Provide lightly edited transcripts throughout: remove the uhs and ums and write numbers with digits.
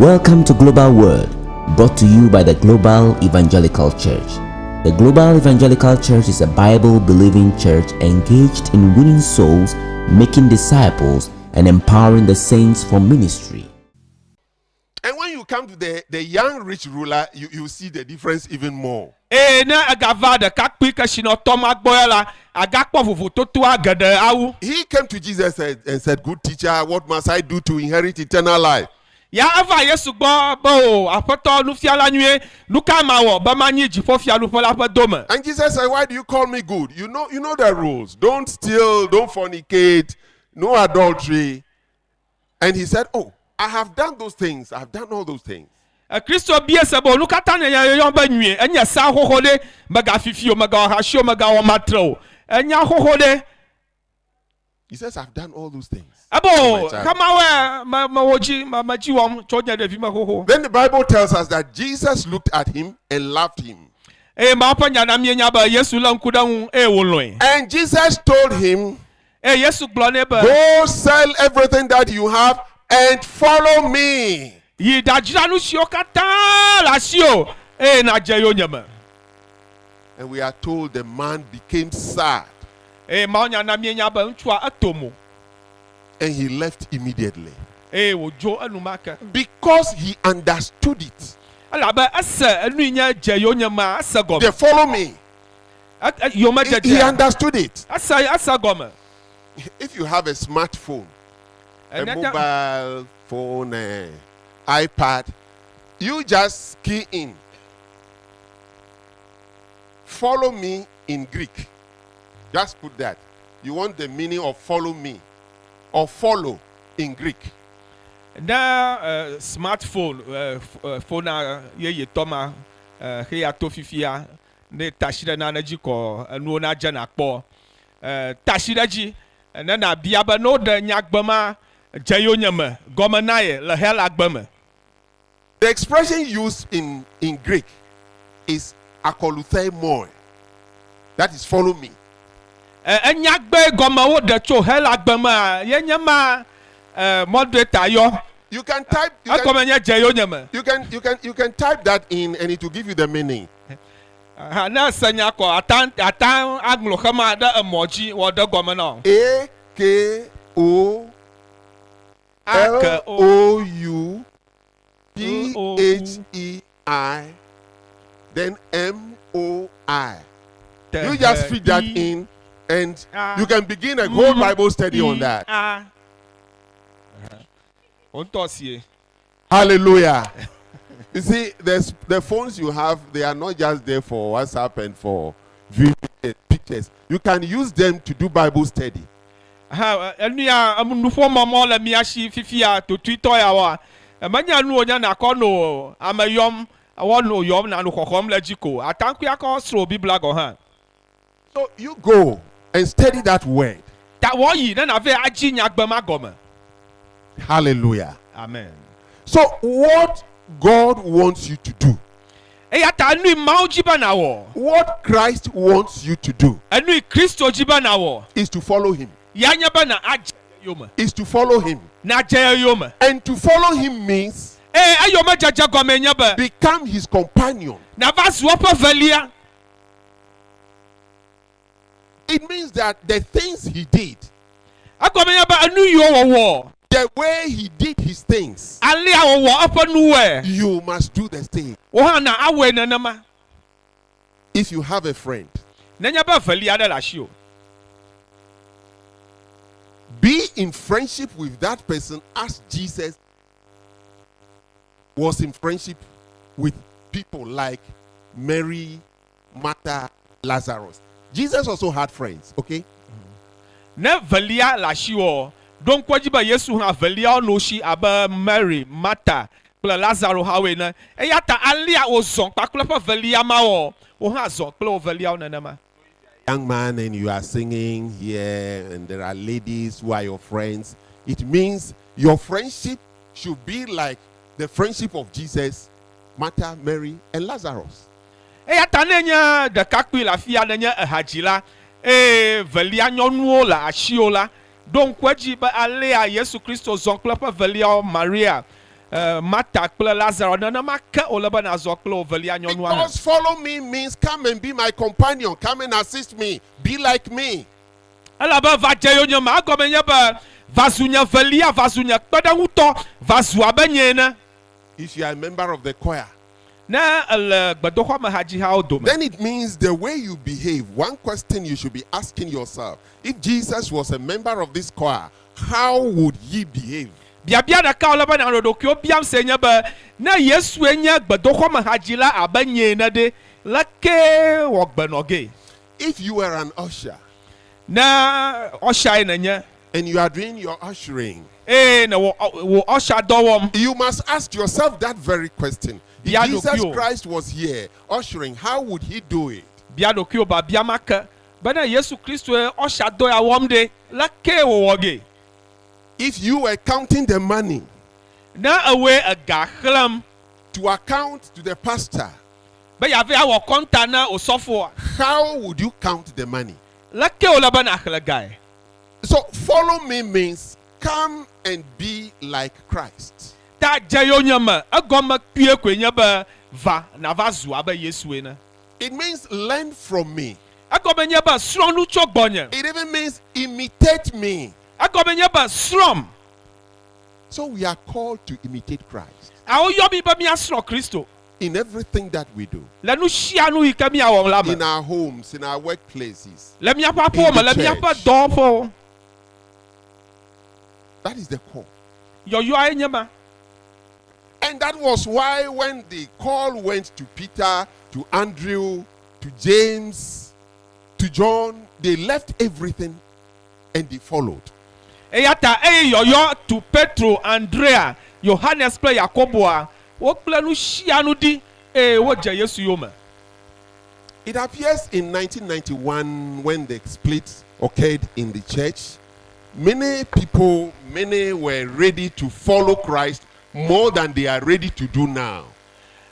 Welcome to Global Word, brought to you by the Global Evangelical Church. The Global Evangelical Church is a Bible-believing church engaged in winning souls, making disciples, and empowering the saints for ministry. And when you come to the young rich ruler, you see the difference even more. He came to Jesus and said, "Good teacher, what must I do to inherit eternal life?" And Jesus said, "Why do you call me good? You know the rules. Don't steal, don't fornicate, no adultery." And he said, "Oh, I have done those things. I've done all those things." He says, "I've done all those things." Then the Bible tells us that Jesus looked at him and loved him. And Jesus told him, "Go sell everything that you have and follow me." And we are told the man became sad. And he left immediately. Because he understood it. They follow me. He understood it. If you have a smartphone, a mobile phone, iPad, you just key in, "Follow me" in Greek. Just put that. You want the meaning of follow me or follow in Greek. Smartphone phone ye toma tofifia ne tashira na naji ko anu na je na kpo tashira ji na na bia ba no de nyagbama jayo nyame gomenaye le hel agbame. The expression used in Greek is akoluthei moi. That is follow me. Enyagbe gome wo de tso hel agbame ye nyama moderator yo. You can type that in and it will give you the meaning. AKOLOUTHEI then MOI. You just feed that in and you can begin a whole Bible study on that. Hallelujah. You see, the phones you have, they are not just there for WhatsApp and for viewing pictures. You can use them to do Bible study. So you go and study that word. Hallelujah. Amen. So what God wants you to do, what Christ wants you to do, is to follow him. Is to follow him. And to follow him means become his companion. It means that the things he did, the way he did his things, you must do the same. If you have a friend, be in friendship with that person as Jesus was in friendship with people like Mary, Martha, Lazarus. Jesus also had friends, okay? Don't kwajiba Yesu na velia no shi aba Mary, Martha, kula Lazaro hawe na. Eyata alia ozon pakula pa velia ma o ha zon kula velia na nama. Young man, and you are singing here, and there are ladies who are your friends. It means your friendship should be like the friendship of Jesus, Martha, Mary, and Lazarus. Eyata nenya de kakwi la fia nenya hajila. Velia nyonu la ashiola. Donc, quoi dit, Alléa, Jésus Christ, Zoncle, Velia, Maria, Martha kple Lazarus nenema ke wole be nazɔ kple wo velia nyɔnua hã. Because follow me means come and be my companion, come and assist me, be like me. Elabe va dze yo nye me egɔme nye be va zu nye velia, va zu nye kpeɖeŋutɔ, va zu abe nye ene. If you are a member of the choir, Ne ele gbedoxɔme hadzihawo dome. then it means the way you behave. One question you should be asking yourself: if Jesus was a member of this choir, how would he behave? Biabia ɖeka wole be nanɔ ɖokuiwo biam se nye be ne Yesue nye gbedoxɔme hadzila abe nye ene ɖe, leke wɔ gbenɔ ge? If you were an usher Ne ɔshae nenye, and you are doing your ushering, ne wò ɔsha dɔ wɔm. you must ask yourself that very question. If Bia Jesus ɖokuiwo. Christ was here ushering, how would he do it? Bia ɖokuiwo ba bia ma ke be ne Yesu Kristo ɔsha dɔ ya wɔm ɖe, leke wòwɔ ge? If you were counting the money Ne ewoe ega xlẽm to account to the pastor, be yave awɔ kɔnta ne osɔfoa, how would you count the money? leke wole be naxlẽ gae? So follow me means come and be like Christ. Ta dze yo nye me, egɔme kpuie koe nye be va nava zu abe Yesu ene. It means learn from me. Egɔme nye be srɔ̃nu tso gbɔnye. It even means imitate me. Egɔme nye be srɔ̃m. So we are called to imitate Christ Awo yɔ mi be míasrɔ̃ Kristo in everything that we do. le nu sia nu yi ke míawɔm la me. In our homes, in our workplaces. Le míaƒe aƒewo me, In le the míaƒe church. dɔwɔƒewo. That is the call. Yɔyɔae nye ma. And that was why when the call went to Peter, to Andrew, to James, to John, they left everything and they followed. Eya ta eye yɔyɔ tu Petro, Andrea, Yohanes kple Yakoboa, wo kple nu sia nu ɖi eye wodze Yesu yome. It appears in 1991 when the split occurred in the church. Many people, many were ready to follow Christ more than they are ready to do now.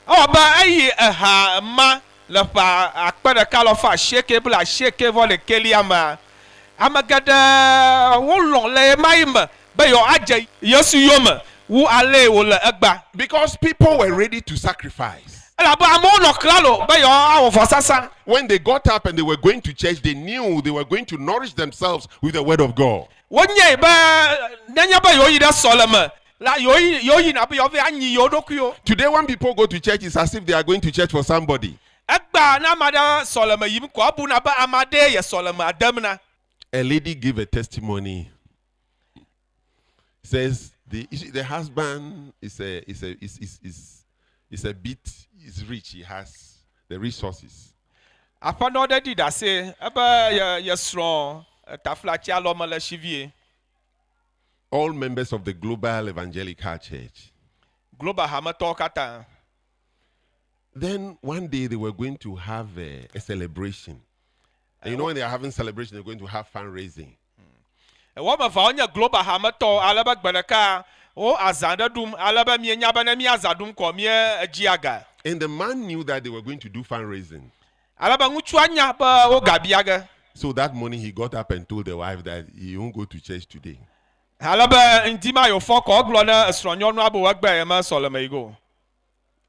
Awɔ be eyi eha ma le ƒe akpe ɖeka lɔ fa asieke kple asieke vɔ ɖekelia mea, ame geɖe wolɔ̃ le ema yi me be yewoadze Yesu yome wu ale wòle egba. Because people were ready to sacrifice. Elabe amewo nɔ klalo be yewoawɔ vɔsasa. When they got up and they were going to church, they knew they were going to nourish themselves with the word of God. Wonye be nenye be yewoyi ɖe sɔleme la yewoyina be yewoava anyi yewo ɖokuiwo. Today, when people go to church, it's as if they are going to church for somebody. Egba ne ame aɖe sɔleme yim kɔ ebuna be ame aɖe ye sɔleme adem na. A lady gave a testimony. Says the husband is a bit rich. He has the resources. Aƒenɔ ɖe ɖi ɖase ebe ye srɔ̃ taflatsi alɔme le si vie. All members of the Global Evangelical Church. Global hametɔwo katã. Then one day they were going to have a celebration. And you know when they are having celebration, they're going to have fundraising. Wɔme eve wonye global hametɔwo ale be gbe ɖeka wo azã ɖe ɖum ale be mienya be ne míazã ɖum kɔ mie edzi aga. And the man knew that they were going to do fundraising. Ale be ŋutsua nya be wo gabia ge. So that morning he got up and told the wife that he won't go to church today. Ale be ŋdi ma yofɔ kɔ egblɔ ne esrɔ̃nyɔnua be wegbe ye me sɔleme yi go.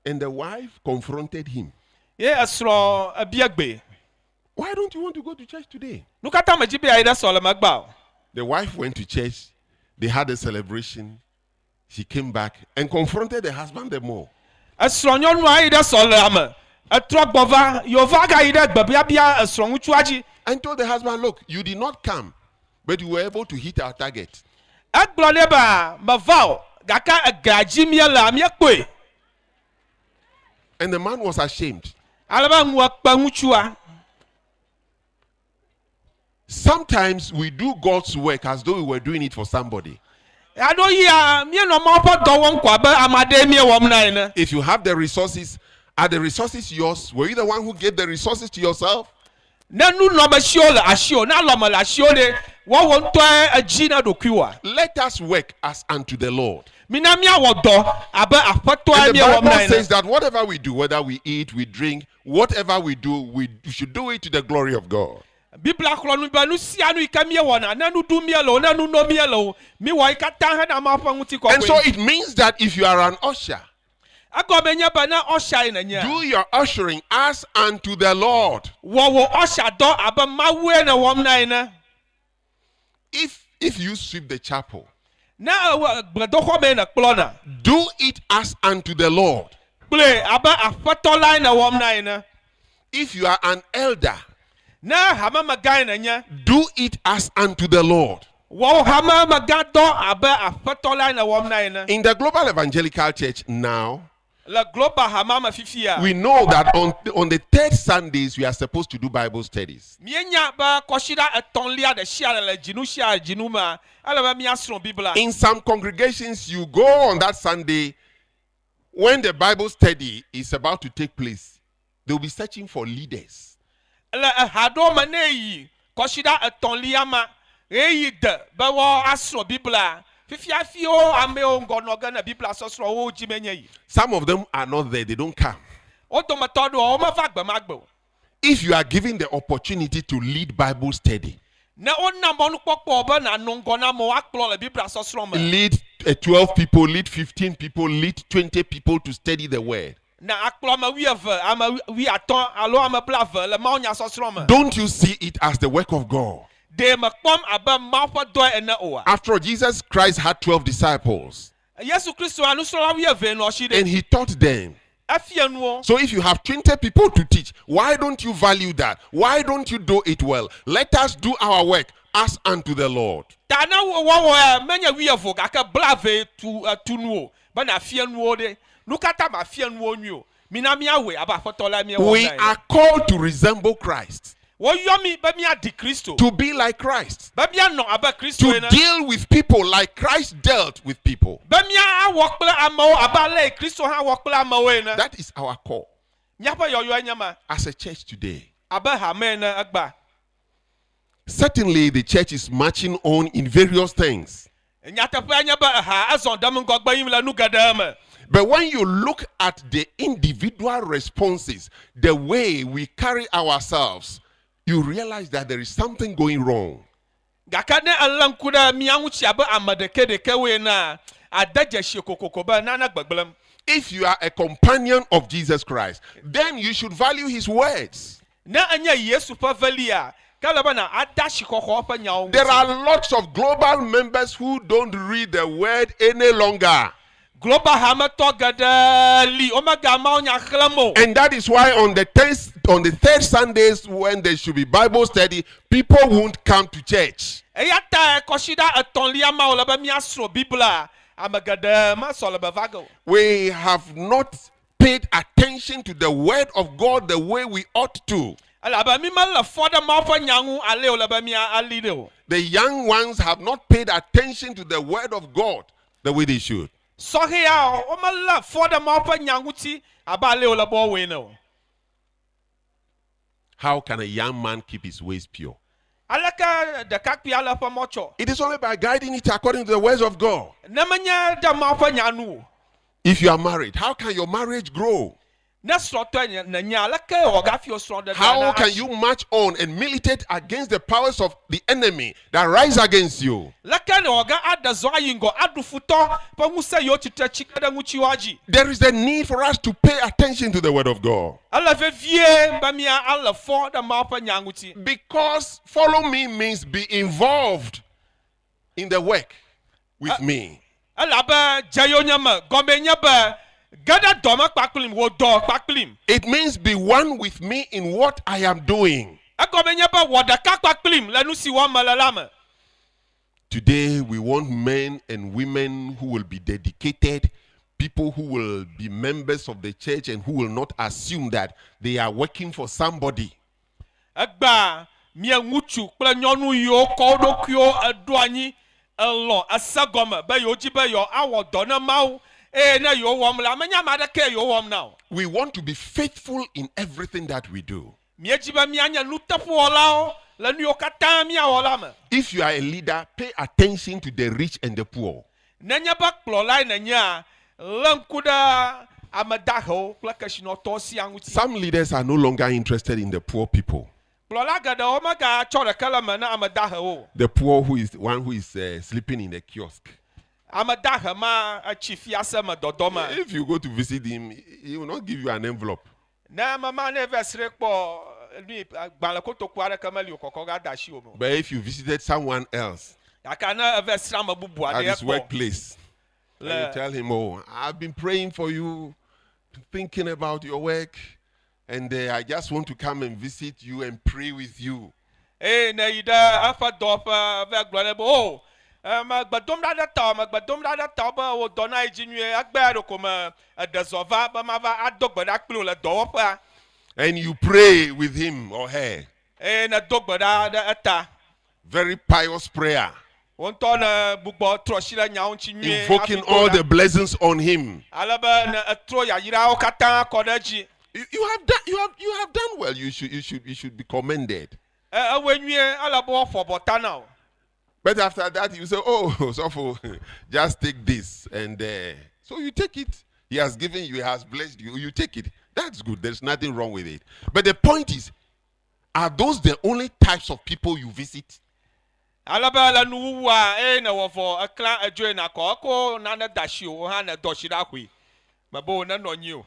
And the wife confronted him. Ye esrɔ̃ ebie gbe. Why don't you want to go to church today? Nu katã me dzi be ayi ɖe sɔleme gba o. The wife went to church. They had a celebration. She came back and confronted the husband the more. Esrɔ̃nyɔnua yi ɖe sɔleme etrɔ gbɔ va yova gayi ɖe gbe biabia esrɔ̃ŋutsua dzi. And told the husband, look, you did not come, but you were able to hit our target. Egblɔ nɛ be meva o gake ega dzi míele míekpɔe. And the man was ashamed. Ale be ŋu ekpe ŋutsua. Sometimes we do God's work as though we were doing it for somebody. Aɖo yia míenɔ Mawu ƒe dɔ wɔm kɔ abe ame aɖe míewɔm na ene. If you have the resources, are the resources yours? Were you the one who gave the resources to yourself? Ne nunɔmesiwo le asiwo ne alɔme le asiwo ɖe wɔwɔ ŋutɔe edzi ne ɖokuiwoa. Let us work as unto the Lord. Mina míawɔ dɔ abe aƒetɔe And the míewɔm na Bible says ene. that whatever we do, whether we eat, we drink, whatever we do, we should do it to the glory of God. Bibla xlɔ nu be nu sia nu yi ke míewɔna ne nu ɖu míele o ne nu no míele o míwɔ yi katã hena Mawu ƒe ŋutikɔkɔe. And so it means that if you are an usher, egɔme nye be ne ɔsha yi nenye. do your ushering as unto the Lord. Wɔwɔ ɔsha dɔ abe Mawue ne wɔm na ene. If you sweep the chapel, Ne gbedoxɔme ne kplɔna. do it as unto the Lord. Kple abe aƒetɔ la ne wɔm na ene. If you are an elder, Ne hamemegã yi nenye. do it as unto the Lord. Wɔwɔ hamemegã dɔ abe aƒetɔ la ne wɔm na ene. In the Global Evangelical Church now, Le global hamame fifia. we know that on the third Sundays we are supposed to do Bible studies. Mienya be kɔsida etɔ̃lia de sia le dzinu me ele be míasrɔ̃ Bibla. In some congregations, you go on that Sunday when the Bible study is about to take place. They will be searching for leaders. Le haɖo me ne yi kɔsida etɔ̃lia ma ɣeyi de be wɔ asrɔ̃ Bibla. Fifia fiwo amewo ŋgɔnɔ ge ne Bibla sɔsrɔ̃ wo dzi menye yi. Some of them are not there, they don't come. Wo dometɔ ɖewo meva gbemagbe o. If you are given the opportunity to lead Bible study, Ne wona mɔnukpɔkpɔ be nanɔ ŋgɔ na amewo akplɔ le Bibla sɔsrɔ̃ me. lead 12 people, lead 15 people, lead 20 people to study the word. Na akplɔ ame 12, ame 15 alo ame 20 le Mawu nya sɔsrɔ̃ me. Don't you see it as the work of God? De me kpɔm abe Mawu ƒe dɔ ene oa. After all, Jesus Christ had 12 disciples Yesu Kristo anusrɔ̃la 12 nɔ si and ɖe. he taught them. Efia nuwo. So if you have 20 people to teach, why don't you value that? Why don't you do it well? Let us do our work as unto the Lord. Ta ne wɔwɔ menye 12 gake blave tu nuwo be na fia nuwo ɖe. Nu katã ma fia nuwo nyui o. Mina míawoe abe aƒetɔ la míewɔ We na are called to resemble Christ, Wɔyɔ mi be míaɖi Kristo. to be like Christ, Be míanɔ abe Kristo to ene. deal with people like Christ dealt with people. Be míawɔ kple amewo abe ale Kristo hã wɔ kple amewo ene. That is our call Míaƒe yɔyɔ nye ma as a church today. abe hame ene egba. Certainly, the church is marching on in various things. Nyateƒea nye be ha ezɔ ɖem ŋgɔgbe yim le nu geɖe me. But when you look at the individual responses, the way we carry ourselves, you realize that there is something going wrong. Gake ne ele ŋku ɖe mía ŋuti abe ame ɖekeɖekewoe na ade dzesi kokoko be nane gbegblẽm. If you are a companion of Jesus Christ, then you should value his words. Ne enye Yesu ƒe velia, ke ele be na ada shixɔxɔ ƒe nyawo There ŋuti. are lots of global members who don't read the word any longer. Global hametɔ geɖe li, womega Mawu nya xlẽm o. And that is why on the third Sundays when there should be Bible study, people won't come to church. Eya ta kɔsida etɔ̃lia ma wòle be míasrɔ̃ Bibla, ame geɖe mesɔ le be va ge o. We have not paid attention to the word of God the way we ought to. Elabe mi mele fɔ ɖe Mawu ƒe nya ŋu ale wòle be míali ɖe o. The young ones have not paid attention to the word of God the way they should. Sɔhea womele fɔ ɖe Mawu ƒe nya ŋuti abe ale wòle be wɔwɔe ne o. How can a young man keep his ways pure? Aleke ɖekakpui ale ƒe mɔ tsɔ? It is only by guiding it according to the words of God. Ne menye ɖe Mawu ƒe nya nu o. If you are married, how can your marriage grow? Ne srɔ̃tɔ nenye aleke wògafi wo srɔ̃ ɖe How can you march on and militate against the powers of the enemy that rise against you? Leke ne wɔga aɖe zɔ ayi ŋgɔ aɖu futɔ ƒe ŋusẽ yiwo tsitre tsike ɖe ŋutsiwo dzi. There is a need for us to pay attention to the word of God. Ele vevie be mía ale fɔ ɖe Mawu ƒe nya ŋuti. Because follow me means be involved in the work with me. Elabe dzeyo nye me, gɔme nye be ge ɖe dɔ me kpakplim, wò dɔ kpakplim. It means be one with me in what I am doing. Egɔme nye be wɔ ɖeka kpakplim le nu si wɔm mele la me. Today, we want men and women who will be dedicated, people who will be members of the church and who will not assume that they are working for somebody. Egba mie ŋutsu kple nyɔnu yiwo kɔ wo ɖokuiwo eɖo anyi elɔ ese gɔme be yewo dzi be yewo awɔ dɔ ne Mawu eye ne yewo wɔm la menye ame aɖeke yewo wɔm na o. We want to be faithful in everything that we do. Míedzi be míanye nuteƒewɔlawo le nu yiwo katã míawɔ la me. If you are a leader, pay attention to the rich and the poor. Nenye be kplɔlae nenyea, le ŋku ɖe ame dahewo kple kesinɔtɔwo sia ŋuti. Some leaders are no longer interested in the poor people. kplɔla geɖewo megatsɔ ɖeke le me na ame dahe o. The poor who is the one who is sleeping in the kiosk. Ame dahe ma etsi fiase me dɔdɔ me. If you go to visit him, he will not give you an envelope. Ne mama ne ve sre kpɔ ni gbalẽ kotoku aɖeke meli o kɔkɔ ga da asi o me. But if you visited someone else Gake ne eve sre ame bubu at aɖe his kpɔ workplace, and you tell him, "Oh, I've been praying for you, thinking about your work, and I just want to come and visit you and pray with you." ne yi ɖe eƒe dɔwɔƒe ve gblɔ nɛ be o megbedom ɖa ɖe ta be wò dɔ na yi dzi nyuie egbe ɖeko me eɖe zɔ va be mava ado gbe ɖa kpli wò le dɔwɔƒea. And you pray with him or her. Ne do gbe ɖa ɖe eta. Very pious prayer. Wo ŋutɔ ne gbugbɔ trɔ si ɖe nyawo ŋuti nyuie. Invoking all the blessings on him. Ale be ne etro yayirawo katã kɔ ɖe edzi. You have done well. You should be commended. Ewoe nyuie ele be woafɔ bɔta na o. But after that, you say, "Oh, so just take this," and so you take it. He has given you, he has blessed you. You take it. That's good. There's nothing wrong with it. But the point is, are those the only types of people you visit? Ale be le nuwuwua ne wɔvɔ ekla edzoe na kɔ eko nane da si o hã ne dɔ si ɖa hui me be wo ne nɔ anyi o.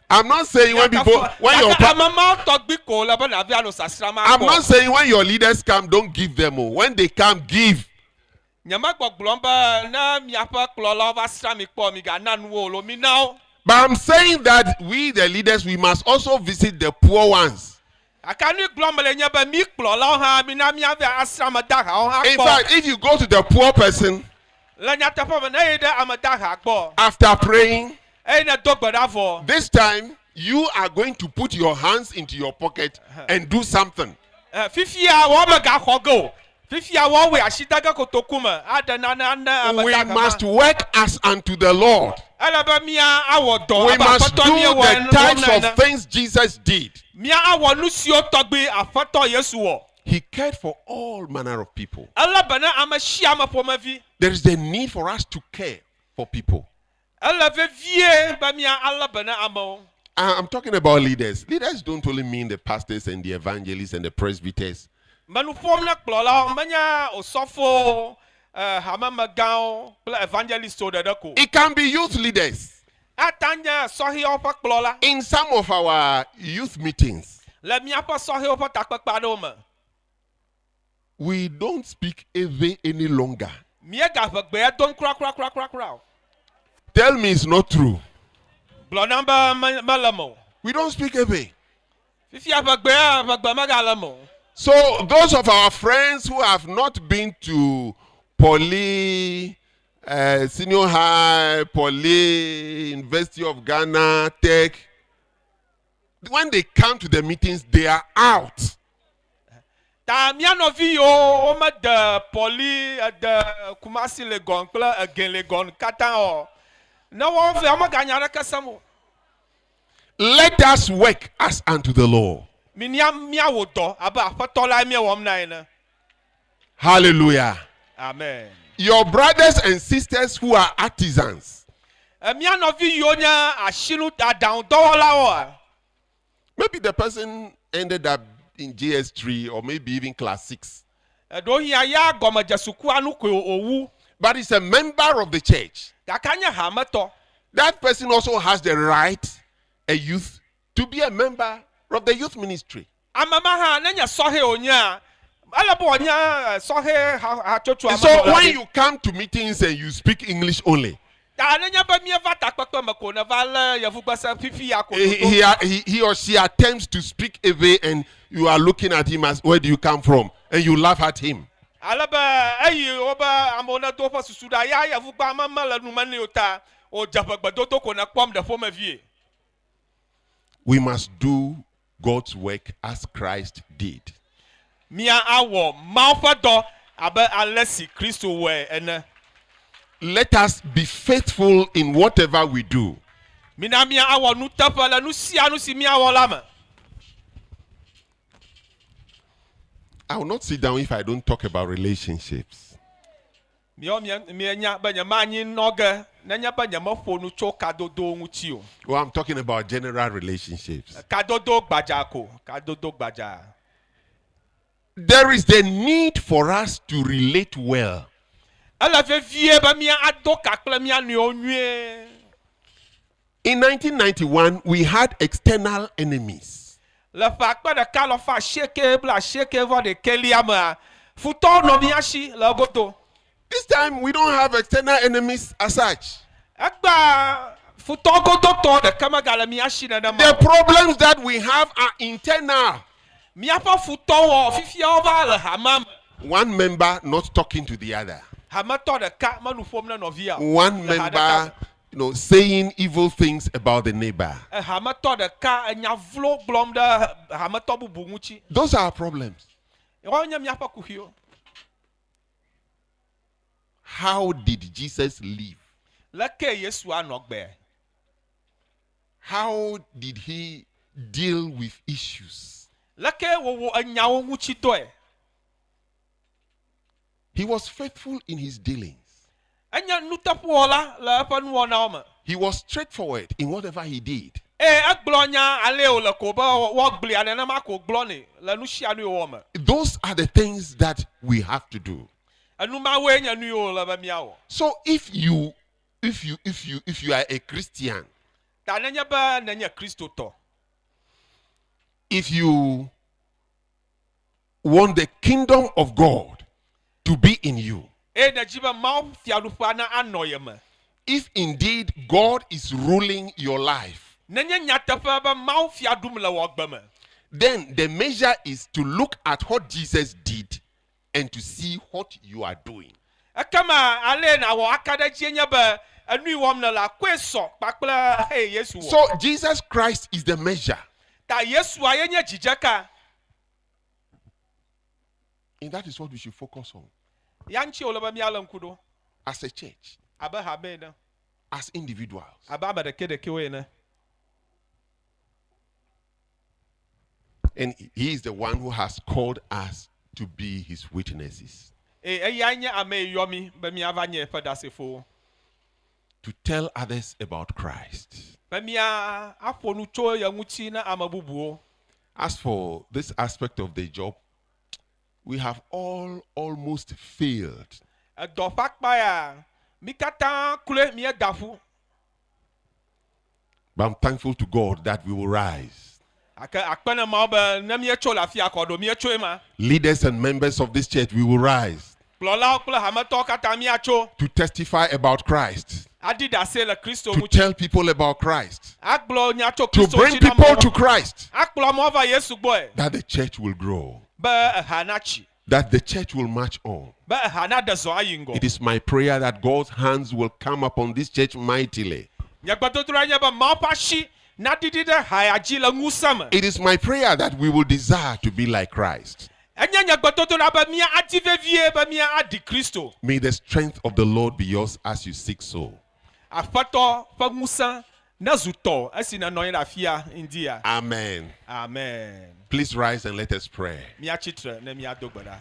I'm not saying when people when your I'm not saying when your leaders come, don't give them. When they come, give. But I'm saying that we, the leaders, we must also visit the poor ones. In fact, if you go to the poor person after praying, this time you are going to put your hands into your pocket and do something. We must work as unto the Lord. We must do the types of things Jesus did. He cared for all manner of people. There is the need for us to care for people. I'm talking about leaders. Leaders don't only mean the pastors and the evangelists and the presbyters. It can be youth leaders. In some of our youth meetings, we don't speak Ewe any longer. Tell me it's not true. We don't speak Ewe. So those of our friends who have not been to Poly, Senior High, Poly, University of Ghana, Tech, when they come to the meetings, they are out. Let us work as unto the Lord. Hallelujah. Amen. Your brothers and sisters who are artisans, maybe the person ended up in JS3 or maybe even class 6. But he's a member of the church. That person also has the right, a youth, to be a member of the youth ministry. So when you come to meetings and you speak English only, he or she attempts to speak away and you are looking at him as, where do you come from? And you laugh at him. We must do God's work as Christ did. Let us be faithful in whatever we do. I will not sit down if I don't talk about relationships. Mio nya ba nyama nyi noge na nya ba nyama fonu cho kadodo nguti o. Well, I'm talking about general relationships. Kadodo gbaja ko, kadodo gbaja. There is the need for us to relate well. Ala fe vie ba mi ado kakle mi anu onwe. In 1991, we had external enemies. Le fa kpa de ka lo fa sheke bla sheke vo de keliama. Futo no mi ashi le goto. This time, we don't have external enemies as such. Egba futo goto to de kama gala mi ashi na ma. The problems that we have are internal. Mi apa futo wo fifia over le hamam. One member not talking to the other. Hamato de ka manu fom na novia. One member, saying evil things about the neighbor. Hamato de ka nya vlo blom de hamato bubu nguchi. Those are our problems. Onya mi apa kuhio. How did Jesus live? Leke Yesu anogbe. How did he deal with issues? Leke wo anya wo nguchi toe. He was faithful in his dealings. Anya nutapuola la pa nu na oma. He was straightforward in whatever he did. Aglonya ale o le ko ba wo gbli ane na mako gloni la nu shia nu wo ma. Those are the things that we have to do. Anu ma we nya nu o la ba miawo. So if you are a Christian, Ta nanya ba nanya Kristo to. if you want the kingdom of God to be in you, Na jiba ma fiadufa na anoye ma. if indeed God is ruling your life, Nanya nyatafa ba ma fiadum la wo gba ma. then the measure is to look at what Jesus did and to see what you are doing. Akama ale na wo akada jienya ba anu wom na la kweso pakpla hey Yesu wo. So Jesus Christ is the measure. Ta Yesu ayenya jijaka. And that is what we should focus on Yanchi olaba mi alam kudo. as a church, Aba habe na. as individuals. Aba ba de kede kiwe na. And he is the one who has called us to be his witnesses, Yanya ame yomi ba mi avanye fadasefo. to tell others about Christ. Ba mi afonu cho ya nguchi na amabubuo. As for this aspect of the job, we have almost failed. Do fakpa ya mi kata kule mi dafu. But I'm thankful to God that we will rise. Akpena ma ba na mi echo la fi akodo mi echo ma. Leaders and members of this church, we will rise Plola kula hamato kata mi acho. to testify about Christ, Adida se le Kristo to muchi. tell people about Christ, Akblo nyacho to Kristo bring people to Christ, Akblo mo va Yesu boy. that the church will grow, Ba hanachi. that the church will march on. Ba hanada zo ayingo. It is my prayer that God's hands will come upon this church mightily. Nyagbadotura nyaba mapashi na didide hayaji la ngusama. It is my prayer that we will desire to be like Christ. Enya nyagbadotura ba mia ativevie ba mia adi Kristo. May the strength of the Lord be yours as you seek so. Afato fa ngusa na zuto asina noye na fia india. Amen. Amen. Please rise and let us pray. Mia chitre na mia dogbada.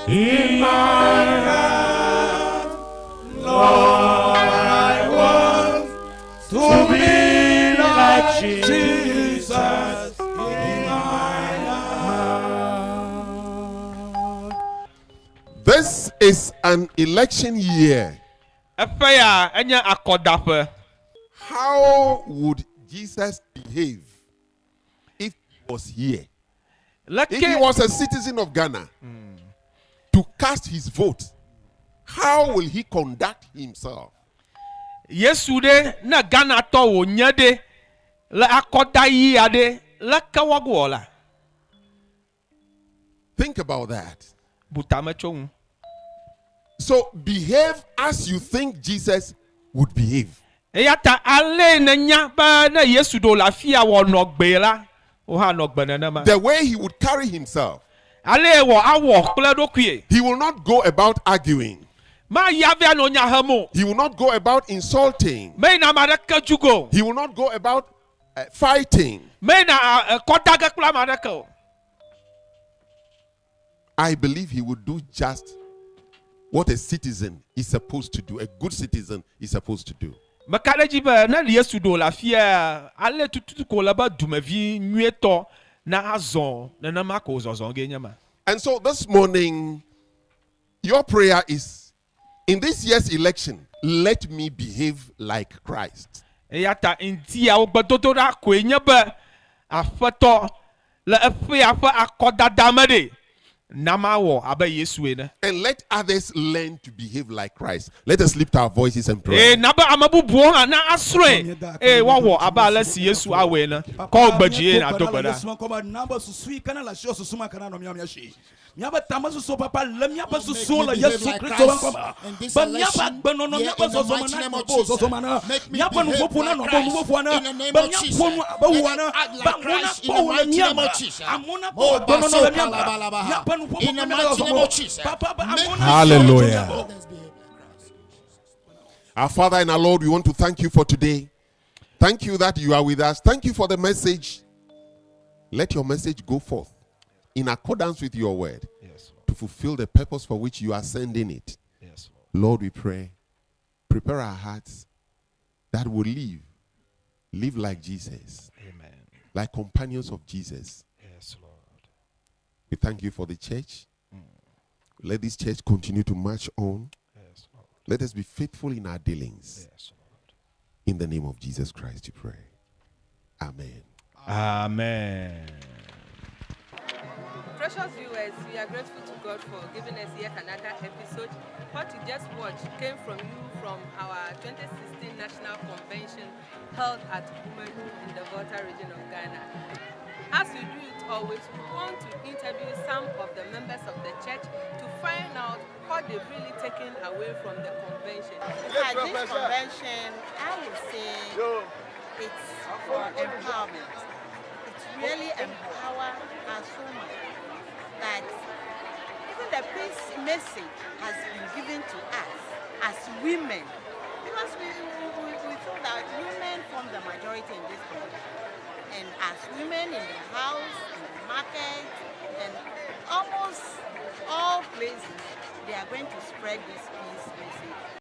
In my heart, Lord, I want to be like Jesus. In my heart. This is an election year. Efe ya enya akodafe. How would Jesus behave if he was here? If he Leke was a citizen of Ghana to cast his vote, how will he conduct himself? Yesu de na Ghana to wo nyade la akoda yi ade la kawagwola. Think about that. Butame chongu. So behave as you think Jesus would behave. Eyata ale na nya ba na Yesu do la fia wo nogbe la. O ha nogbe na ma. The way he would carry himself. Ale wo awo kple dokue. He will not go about arguing. Ma yave no nya hamo. He will not go about insulting. Me na madaka jugo. He will not go about fighting. Me na kodaga kula madaka. I believe he would do just what a citizen is supposed to do, a good citizen is supposed to do. meka ɖe dzi be ne Yesu ɖo le afia ale tututu ko le be dumevi nyuietɔ na azɔ nenema ko zɔzɔ ge nye ma. And so this morning, your prayer is, in this year's election, let me behave like Christ. Eya ta ntia wo gbedodo ɖa koe nye be aƒetɔ le eƒea ƒe akɔdada me ɖe nama wɔ abe Yesu ene. And let others learn to behave like Christ. Let us lift our voices and pray. Na be ame bubuwo hã na asrɔ̃e woawɔ abe ale si Yesu awɔe ene. Kɔ gbedzi na do gbe ɖa. Miaba tamasu papa le miaba susu le Yesu Kristo nkɔma. Ba miaba gbeno no miaba zɔzɔma na bo zɔzɔma na. Miaba nu fofu na no bo nu fofu na. Ba miaba nu abawu na. Ba mona po le miaba. Amona po gbeno no le miaba. Miaba nu fofu na miaba zɔzɔma. Papa ba amona. Hallelujah. Our Father and our Lord, we want to thank you for today. Thank you that you are with us. Thank you for the message. Let your message go forth in accordance with your word, Yes, Lord. to fulfill the purpose for which you are sending it. Yes, Lord. Lord, we pray, prepare our hearts that will live like Jesus, Amen. like companions of Jesus. Yes, Lord. We thank you for the church. Let this church continue to march on. Yes, Lord. Let us be faithful in our dealings. Yes, Lord. In the name of Jesus Christ, we pray. Amen. Amen. Precious viewers, we are grateful to God for giving us yet another episode. What you just watched came from you from our 2016 National Convention held at Umenu in the Volta region of Ghana. As we do it always, we want to interview some of the members of the church to find out what they've really taken away from the convention. At this convention, I would say it's for empowerment. It's really empower us so much that even the peace message has been given to us as women, because we feel that women form the majority in this country, and as women in the house, in the market, and almost all places, they are going to spread this peace message.